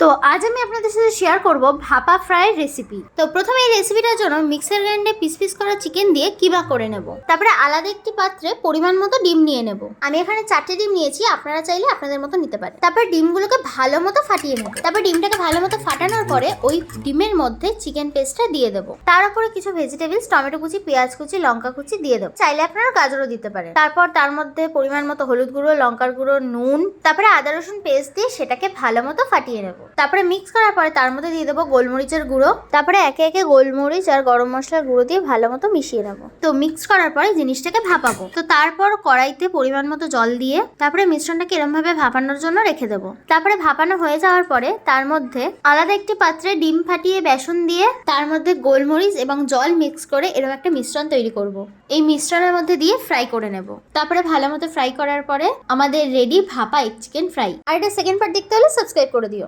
তো আজ আমি আপনাদের সাথে শেয়ার করব ভাপা ফ্রাইয়ের রেসিপি। তো প্রথমে এই রেসিপিটার জন্য মিক্সার গ্রাইন্ডারে পিস করা চিকেন দিয়ে কিমা করে নেব। তারপরে আলাদা একটি পাত্রে পরিমাণ মতো ডিম নিয়ে নেব। আমি এখানে 4টে ডিম নিয়েছি, আপনারা চাইলে আপনাদের মতো নিতে পারেন। তারপর ডিমগুলোকে ভালো মতো ফাটিয়ে নেব। তারপর ডিমটাকে ভালো মতো ফাটানোর পরে ওই ডিমের মধ্যে চিকেন পেস্টটা দিয়ে দেবো। তার উপরে কিছু ভেজিটেবলস, টমেটো কুচি, পেঁয়াজ কুচি, লঙ্কা কুচি দিয়ে দেবো। চাইলে আপনারা গাজরও দিতে পারেন। তারপর তার মধ্যে পরিমাণ মতো হলুদ গুঁড়ো, লঙ্কার গুঁড়ো, নুন, তারপরে আদা রসুন পেস্ট দিয়ে সেটাকে ভালো মতো ফাটিয়ে নেব। তারপরে মিক্স করার পরে তার মধ্যে দিয়ে দেবো গোলমরিচের গুঁড়ো। তারপরে একে একে গোলমরিচ আর গরম মশলার গুঁড়ো দিয়ে ভালো মতো মিশিয়ে নেবো। তো মিক্স করার পরে জিনিসটাকে ভাপাবো। তো তারপর কড়াইতে পরিমাণ মতো জল দিয়ে তারপরে মিশ্রণটাকে এরম ভাবে ভাপানোর জন্য রেখে দেবো। তারপরে ভাপানো হয়ে যাওয়ার পরে তার মধ্যে আলাদা একটি পাত্রে ডিম ফাটিয়ে বেসন দিয়ে তার মধ্যে গোলমরিচ এবং জল মিক্স করে এরকম একটা মিশ্রণ তৈরি করব। এই মিশ্রণের মধ্যে দিয়ে ফ্রাই করে নেব। তারপরে ভালো মতো ফ্রাই করার পরে আমাদের রেডি ভাপা এগ চিকেন ফ্রাই। আর এটা সেকেন্ড পার্ট দেখতে হলে সাবস্ক্রাইব করে দিও।